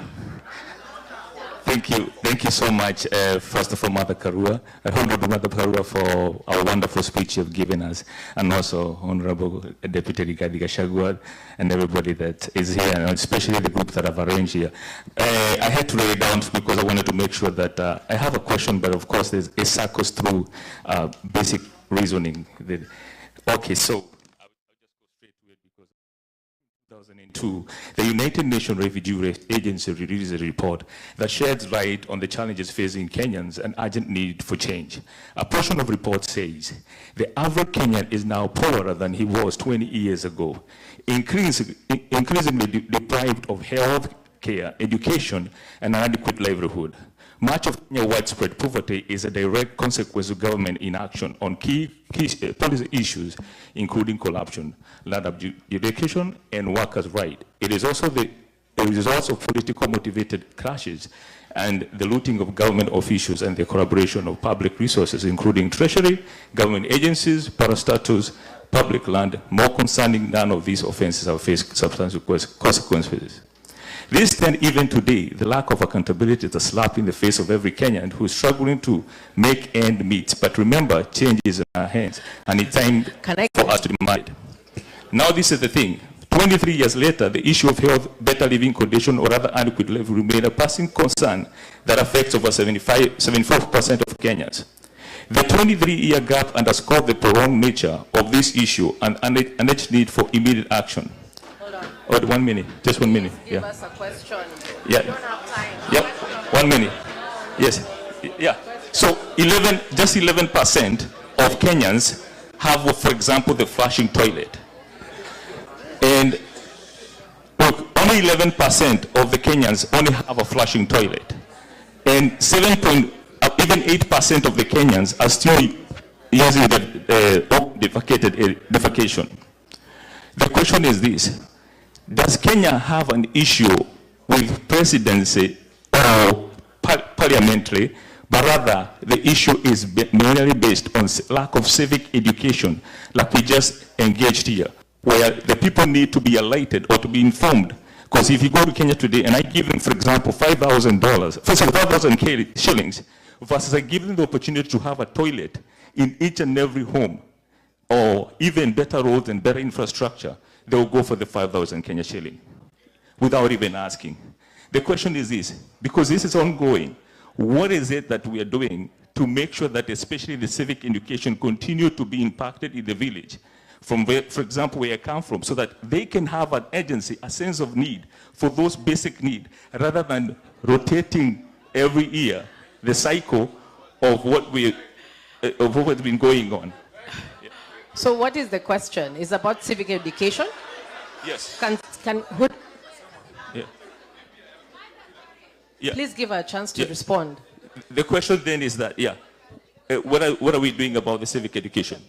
Thank you so much, first of all, Mother Karua, Honorable Mother Karua, for our wonderful speech you've given us, and also Honorable Deputy Rigathi Gachagua, and everybody that is here, and especially the group that have arranged here. I had to write it down because I wanted to make sure that I have a question, but of course it circles through basic reasoning. Okay, so 2002, the United Nations Refugee Agency released a report that sheds light on the challenges facing Kenyans and urgent need for change. A portion of the report says, the average Kenyan is now poorer than he was 20 years ago, increasingly deprived of health care, education, and an adequate livelihood. Much of Kenya's widespread poverty is a direct consequence of government inaction on key policy issues, including corruption, land adjudication, and workers' rights. It is also political motivated clashes and the looting of government officials and the collaboration of public resources, including treasury, government agencies, parastatals, public land. More concerning, none of these offenses have faced substantial consequences. This then, even today, the lack of accountability is a slap in the face of every Kenyan who is struggling to make end meet. But remember, change is in our hands, and it's time for us to be minded. Now, this is the thing. 23 years later, the issue of health, better living condition, or rather adequate level remain a passing concern that affects over 74% of Kenyans. The 23-year gap underscores the prolonged nature of this issue and its need for immediate action. Oh, 1 minute, just 1 minute. Give us a question. Yeah. We don't have time. Yep, 1 minute. Yes. Yeah. So 11% of Kenyans have, for example, the flushing toilet. And look, only 11% of the Kenyans only have a flushing toilet. And even 8% of the Kenyans are still using the defecation. The question is this. Does Kenya have an issue with presidency or parliamentary, but rather the issue is mainly based on lack of civic education, like we just engaged here, where the people need to be enlightened or to be informed? Because if you go to Kenya today and I give them, for example, $5,000 shillings, versus I give them the opportunity to have a toilet in each and every home, or even better roads and better infrastructure, they will go for the 5,000 Kenya shilling without even asking. The question is this, because this is ongoing, what is it that we are doing to make sure that especially the civic education continue to be impacted in the village, from where, for example, where I come from, so that they can have an agency, a sense of need for those basic needs, rather than rotating every year the cycle of what has been going on. So what is the question? Is about civic education? Yes. Yeah. Please give her a chance to respond. The question then is that, what are we doing about the civic education?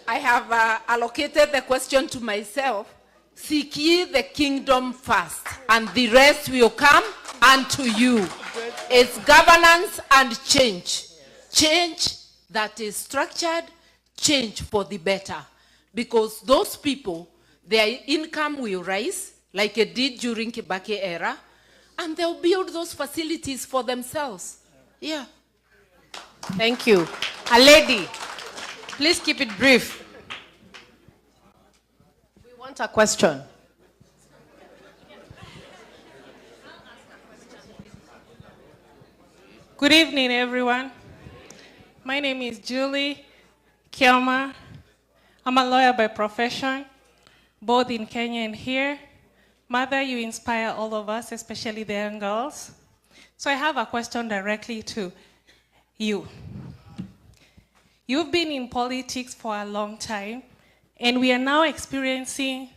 I have allocated the question to myself. Seek ye the kingdom first, and the rest will come unto you. It's governance and change. Change that is structured, change for the better. Because those people, their income will rise, like it did during Kibaki era, and they'll build those facilities for themselves. Yeah. Thank you. A lady, please keep it brief. We want a question. Good evening, everyone. My name is Julie Kiama. I'm a lawyer by profession, both in Kenya and here. Mother, you inspire all of us, especially the young girls. So I have a question directly to you. You've been in politics for a long time, and we are now experiencing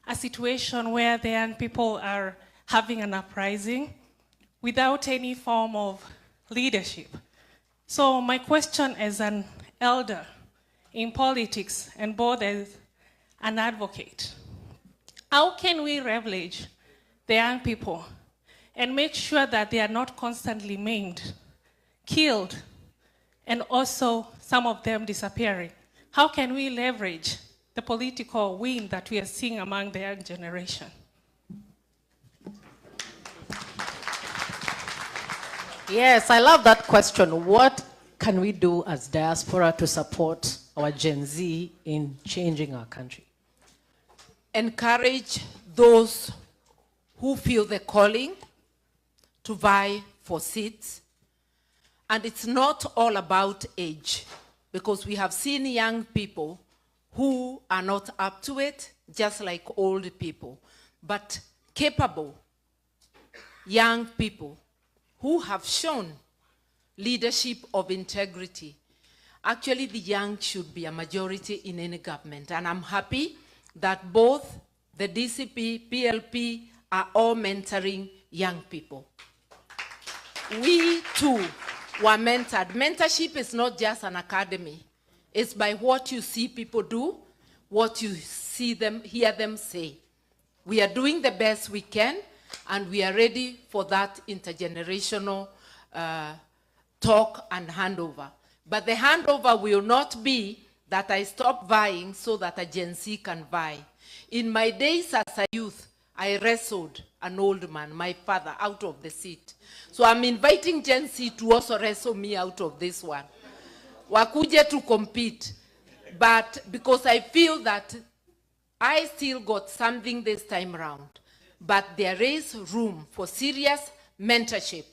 a situation where the young people are having an uprising without any form of leadership. So my question as an elder in politics and both as an advocate, how can we leverage the young people and make sure that they are not constantly maimed, killed, and also some of them disappearing? How can we leverage the political wind that we are seeing among the young generation? Yes, I love that question. What can we do as diaspora to support our Gen Z in changing our country? Encourage those who feel the calling to vie for seats. And it's not all about age, because we have seen young people who are not up to it, just like old people, but capable young people who have shown leadership of integrity. Actually, the young should be a majority in any government, and I'm happy that both the DCP, PLP are all mentoring young people. We too were mentored. Mentorship is not just an academy. It's by what you see people do, what you see them, hear them say. We are doing the best we can, and we are ready for that intergenerational talk and handover. But the handover will not be that I stop vying so that a Gen Z can vie. In my days as a youth, I wrestled an old man, my father, out of the seat. So I'm inviting Gen Z to also wrestle me out of this one. Wakuje to compete. But because I feel that I still got something this time around, but there is room for serious mentorship.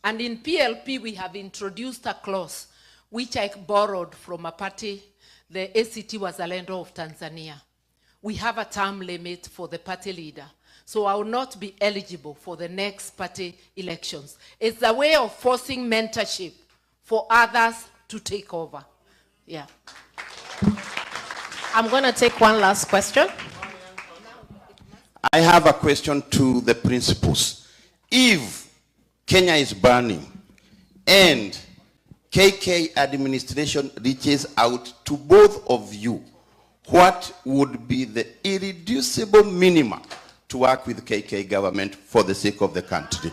And in PLP, we have introduced a clause which I borrowed from a party, the ACT Wazalendo of Tanzania. We have a term limit for the party leader, so I will not be eligible for the next party elections. It's a way of forcing mentorship for others to take over. Yeah. I'm going to take one last question. I have a question to the principals. If Kenya is burning and KK administration reaches out to both of you, what would be the irreducible minimum to work with KK government for the sake of the country?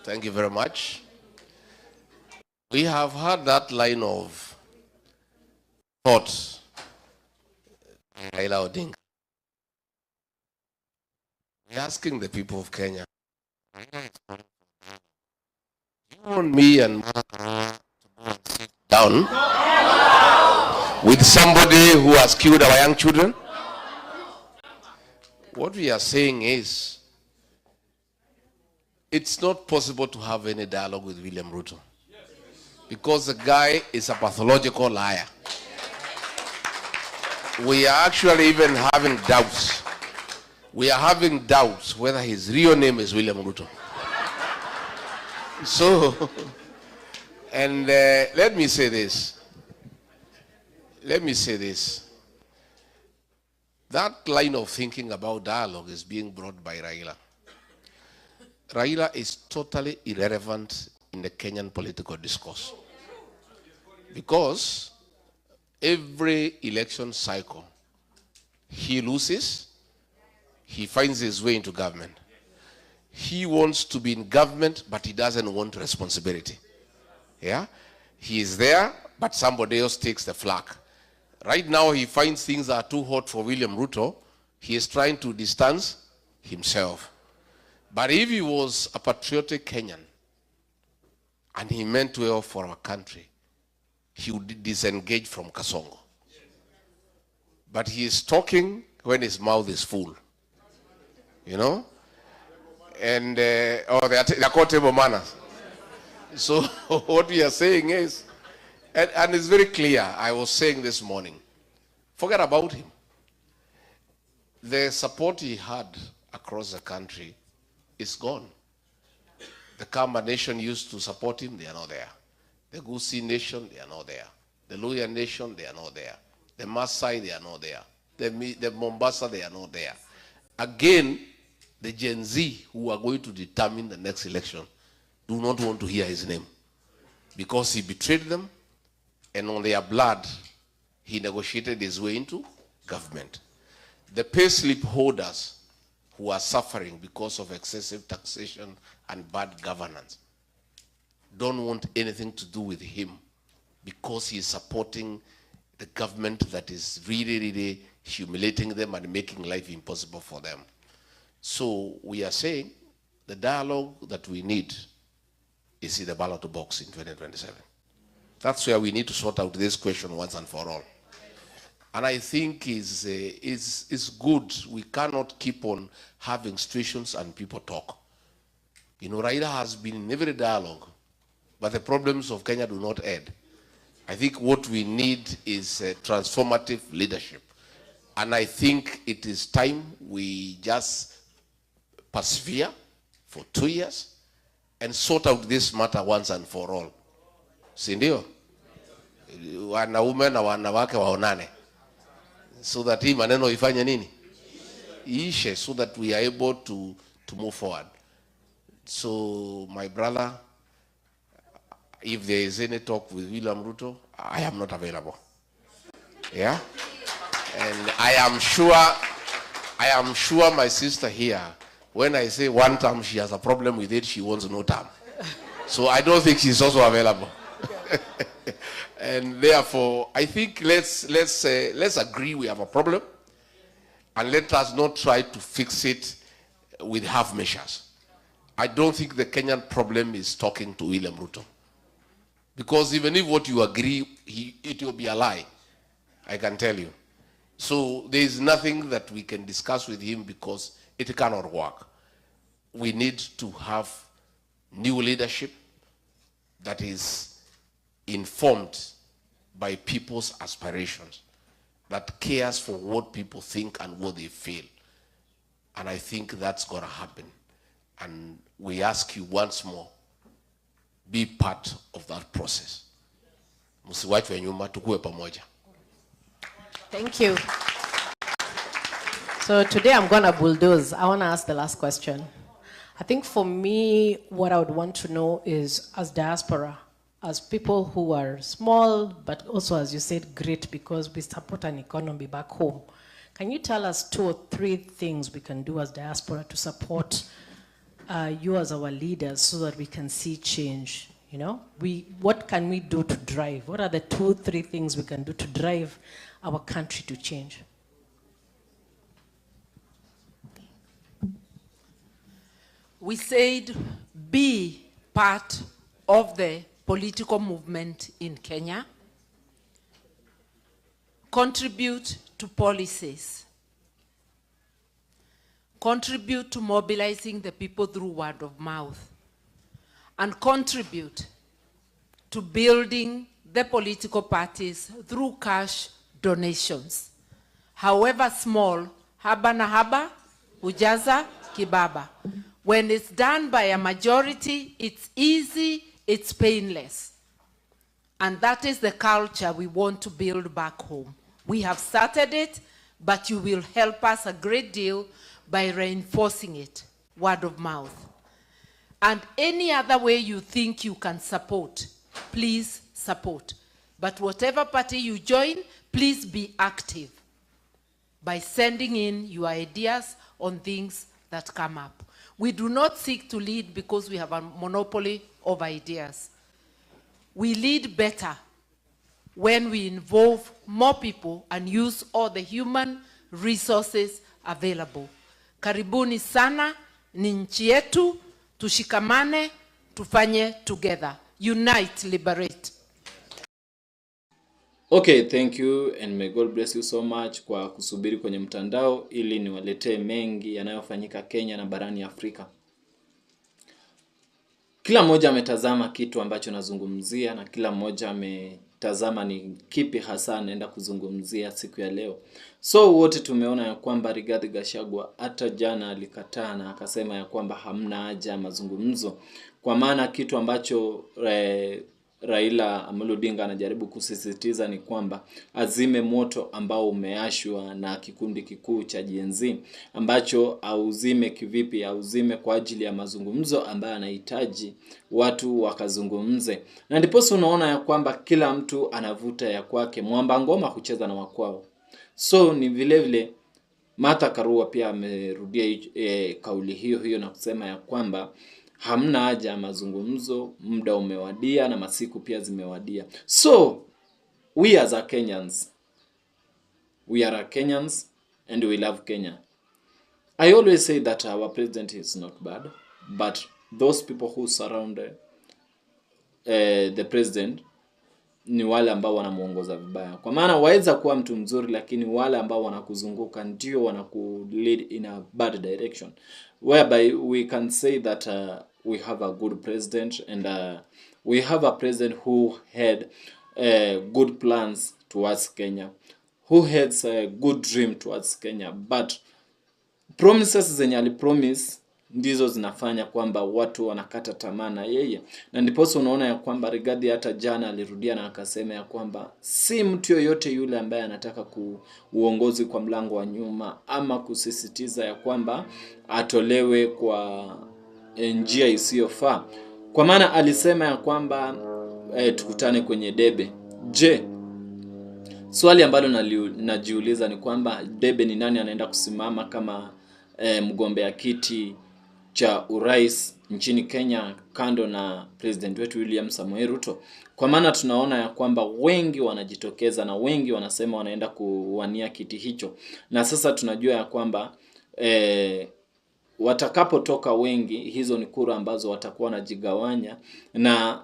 Thank you very much. We have had that line of thought, Raila Odinga. We're asking the people of Kenya, You want me and down with somebody who has killed our young children? What we are saying is, it's not possible to have any dialogue with William Ruto because the guy is a pathological liar. We are actually even having doubts. We are having doubts whether his real name is William Ruto. So, and let me say this. Let me say this. That line of thinking about dialogue is being brought by Raila. Raila is totally irrelevant in the Kenyan political discourse. Because every election cycle, he loses, he finds his way into government. He wants to be in government, but he doesn't want responsibility. Yeah? He is there, but somebody else takes the flak. Right now, he finds things are too hot for William Ruto. He is trying to distance himself. But if he was a patriotic Kenyan, and he meant well for our country, he would disengage from Kasongo. But he is talking when his mouth is full. You know? And, they're called table manners. So what we are saying is, and it's very clear, I was saying this morning, forget about him. The support he had across the country is gone. The Kamba nation used to support him, they are not there. The Gusii nation, they are not there. The Luhya nation, they are not there. The Maasai, they are not there. The Mombasa, they are not there. Again, the Gen Z who are going to determine the next election do not want to hear his name because he betrayed them, and on their blood, he negotiated his way into government. The payslip holders who are suffering because of excessive taxation and bad governance don't want anything to do with him because he is supporting the government that is really, really humiliating them and making life impossible for them. So we are saying the dialogue that we need is in the ballot box in 2027. That's where we need to sort out this question once and for all. And I think it's good. We cannot keep on having situations and people talk. You know, Raila has been in every dialogue, but the problems of Kenya do not end. I think what we need is transformative leadership. And I think it is time we just persevere for 2 years and sort out this matter once and for all. Si ndio? Wanaume na wanawake waonane. So that hii maneno ifanye nini? Iishe, so that we are able to move forward. So my brother, if there is any talk with William Ruto, I am not available. Yeah? And I am sure my sister here, when I say one term, she has a problem with it, she wants no term. So I don't think she's also available. And therefore, I think let's agree we have a problem, and let us not try to fix it with half measures. I don't think the Kenyan problem is talking to William Ruto. Because even if what you agree, it will be a lie, I can tell you. So there is nothing that we can discuss with him because it cannot work. We need to have new leadership that is informed by people's aspirations, that cares for what people think and what they feel. And I think that's going to happen. And we ask you once more, be part of that process. Msiwachwe nyuma, tukue pamoja. Thank you. So today I'm going to bulldoze. I want to ask the last question. I think for me, what I would want to know is, as diaspora, as people who are small, but also, as you said, great, because we support an economy back home. Can you tell us 2 or 3 things we can do as diaspora to support you as our leaders so that we can see change? You know, what can we do to drive? What are the 2 or 3 things we can do to drive our country to change? We said, be part of the political movement in Kenya, contribute to policies, contribute to mobilizing the people through word of mouth, and contribute to building the political parties through cash donations. However small, haba na haba, hujaza kibaba. When it's done by a majority, it's easy, it's painless. And that is the culture we want to build back home. We have started it, but you will help us a great deal by reinforcing it, word of mouth. And any other way you think you can support, please support. But whatever party you join, please be active by sending in your ideas on things that come up. We do not seek to lead because we have a monopoly of ideas. We lead better when we involve more people and use all the human resources available. Karibuni sana, ni nchi yetu, tushikamane, tufanye together. Unite, liberate. Okay, thank you and may God bless you so much kwa kusubiri kwenye mtandao ili niwaletee mengi yanayofanyika Kenya na barani Afrika. Kila mmoja ametazama kitu ambacho nazungumzia na kila mmoja ametazama ni kipi hasa naenda kuzungumzia siku ya leo. So wote tumeona ya kwamba Rigathi Gachagua hata jana alikataa na akasema ya kwamba hamna haja ya mazungumzo. Kwa maana kitu ambacho Raila Amolo Odinga anajaribu kusisitiza ni kwamba azime moto ambao umeashwa na kikundi kikuu cha Gen Z, ambacho auzime kivipi? Auzime kwa ajili ya mazungumzo ambayo anahitaji watu wakazungumze. Na ndipo unaona ya kwamba kila mtu anavuta ya kwake, mwamba ngoma kucheza na wakwao. So ni vile vile Martha Karua pia amerudia kauli hiyo na kusema ya kwamba hamna haja ya mazungumzo, muda umewadia na masiku pia zimewadia. So we as Kenyans, we are Kenyans and we love Kenya. I always say that our president is not bad, but those people who surround the president ni wale ambao wanamuongoza vibaya. Kwa maana waweza kuwa mtu mzuri lakini wale ambao wanakuzunguka ndio wanakulead in a bad direction. Whereby we can say that we have a good president and we have a president who had good plans towards Kenya, who has a good dream towards Kenya, but promises zenye alipromise ndizo zinafanya kwamba watu wanakata tamaa na yeye. Na ndipo unaona ya kwamba Rigathi hata jana alirudia na akasema ya kwamba si mtu yoyote yule ambaye anataka uongozi kwa mlango wa nyuma ama kusisitiza ya kwamba atolewe kwa njia isiyofaa. Kwa maana alisema ya kwamba tukutane kwenye debe. Je, swali ambalo najiuliza ni kwamba debe ni nani anaenda kusimama kama mgombea kiti cha urais nchini Kenya kando na president wetu William Samoei Ruto? Kwa maana tunaona ya kwamba wengi wanajitokeza na wengi wanasema wanaenda kuwania kiti hicho. Na sasa tunajua ya kwamba watakapotoka wengi, hizo ni kura ambazo watakuwa wanajigawanya, na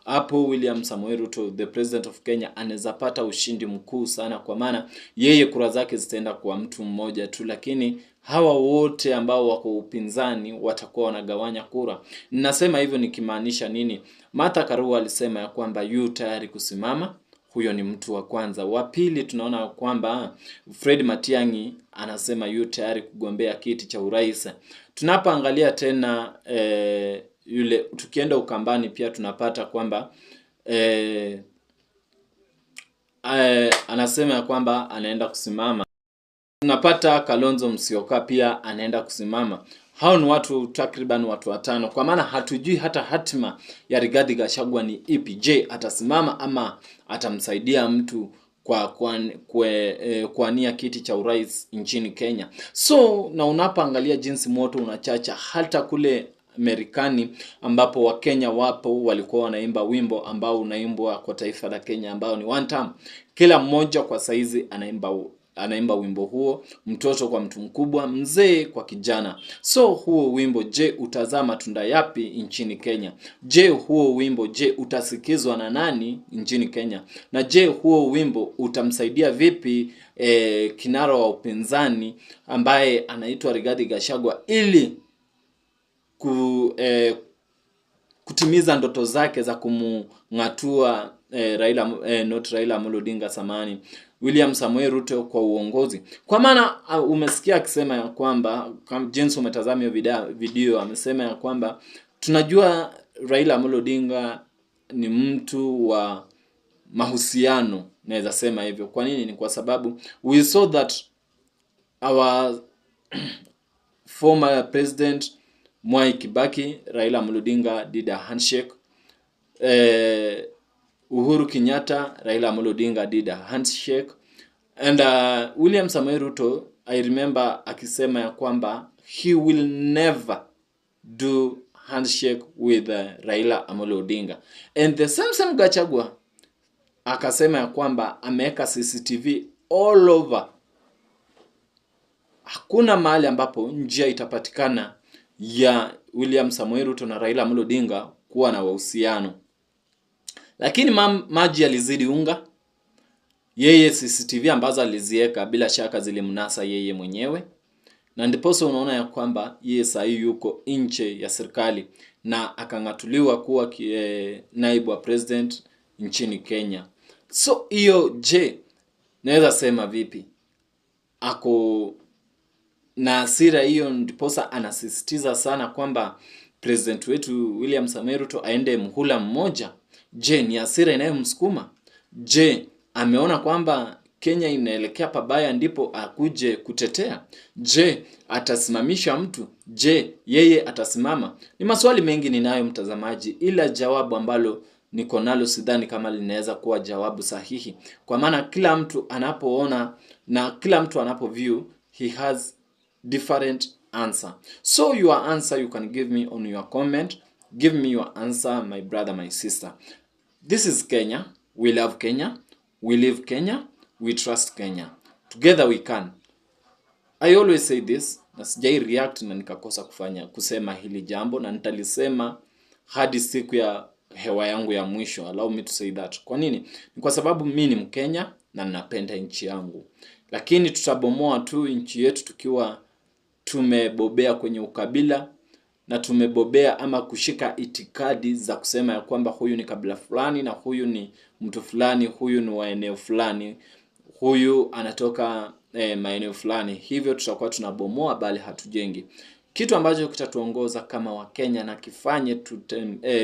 hapo William Samoei Ruto, the president of Kenya, anaweza pata ushindi mkuu sana, kwa maana yeye kura zake zitaenda kwa mtu mmoja tu, lakini hawa wote ambao wako upinzani watakuwa wanagawanya kura. Ninasema hivyo nikimaanisha nini? Martha Karua alisema ya kwamba yu tayari kusimama. Huyo ni mtu wa kwanza. Wa pili tunaona kwamba Fred Matiang'i anasema yu tayari kugombea kiti cha urais. Tunapoangalia tena yule tukienda Ukambani pia tunapata kwamba anasema ya kwamba anaenda kusimama. Tunapata Kalonzo Musyoka pia anaenda kusimama. Hao ni watu takriban watu watano, kwa maana hatujui hata hatima ya Rigathi Gachagua ni ipi. Je, atasimama ama atamsaidia mtu kwa nia kiti cha urais nchini Kenya? So na unapoangalia jinsi moto unachacha hata kule Marekani, ambapo Wakenya wapo walikuwa wanaimba wimbo ambao unaimbwa kwa taifa la Kenya ambao ni one time. Kila mmoja kwa saizi anaimba anaimba wimbo huo, mtoto kwa mtu mkubwa, mzee kwa kijana. So huo wimbo, je, utazaa matunda yapi nchini Kenya? Je, huo wimbo, je, utasikizwa na nani nchini Kenya? Na je, huo wimbo utamsaidia vipi kinara wa upinzani ambaye anaitwa Rigathi Gachagua ili kutimiza ndoto zake za kumngatua Raila Amolo Odinga samani William Samoei Ruto kwa uongozi. Kwa maana umesikia akisema ya kwamba, jinsi umetazama video, amesema ya kwamba tunajua Raila Amolo Odinga ni mtu wa mahusiano, naweza sema hivyo. Kwa nini? Ni kwa sababu we saw that our former president Mwai Kibaki, Raila Amolo Odinga did a handshake. Uhuru Kenyatta, Raila Amolo Odinga did a handshake. And William Samoei Ruto, I remember akisema ya kwamba he will never do handshake with Raila Amolo Odinga. And the same Gachagua akasema ya kwamba ameweka CCTV all over. Hakuna mahali ambapo njia itapatikana ya William Samoei Ruto na Raila Amolo Odinga kuwa na uhusiano. Lakini maji yalizidi unga. Yeye CCTV ambazo aliziweka bila shaka zilimnasa yeye mwenyewe. Na ndiposa unaona ya kwamba yeye sasa yuko nje ya serikali na akangatuliwa kuwa naibu wa president nchini Kenya. So hiyo, je, naweza sema vipi? Ako na hasira hiyo, ndiposa anasisitiza sana kwamba president wetu William Samoei Ruto aende mhula mmoja. Je, ni hasira inayomsukuma? Je, ameona kwamba Kenya inaelekea pabaya ndipo akuje kutetea? Je, atasimamisha mtu? Je, yeye atasimama? Ni maswali mengi ninayo mtazamaji, ila jawabu ambalo niko nalo sidhani kama linaweza kuwa jawabu sahihi. Kwa maana kila mtu anapoona na kila mtu anapoview, he has different answer. So your answer you can give me on your comment. Give me your answer, my brother, my sister. This is Kenya. We love Kenya. We live Kenya. We trust Kenya. Together we can. I always say this, na sijai react na nikakosa kusema hili jambo, na nitalisema hadi siku ya hewa yangu ya mwisho. Allow me to say that. Kwa nini? Ni kwa sababu mimi ni Mkenya na ninapenda nchi yangu. Lakini tutabomoa tu nchi yetu tukiwa tumebobea kwenye ukabila na tumebobea ama kushika itikadi za kusema ya kwamba huyu ni kabila fulani na huyu ni mtu fulani, huyu ni wa eneo fulani, huyu anatoka maeneo fulani. Hivyo tutakuwa tunabomoa bali hatujengi. Kitu ambacho kitatuongoza kama wa Kenya na kifanye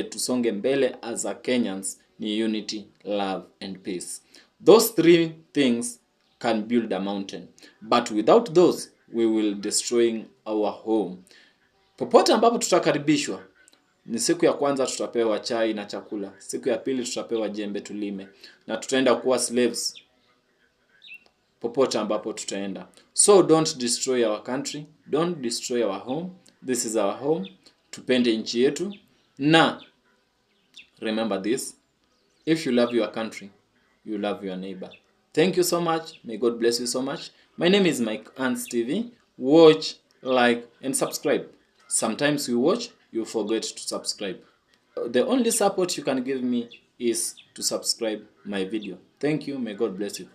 tusonge mbele as a Kenyans ni unity, love and peace. Those three things can build a mountain, but without those we will destroying our home. Popote ambapo tutakaribishwa, ni siku ya kwanza tutapewa chai na chakula, siku ya pili tutapewa jembe tulime, na tutaenda kuwa slaves popote ambapo tutaenda. So don't destroy our country, don't destroy our home. This is our home. Tupende nchi yetu. Na remember this, if you love your country, you love your neighbor. Thank you so much. May God bless you so much. My name is MIKEANN'S TV. Watch, like and subscribe. Sometimes you watch, you forget to subscribe. The only support you can give me is to subscribe my video. Thank you. May God bless you.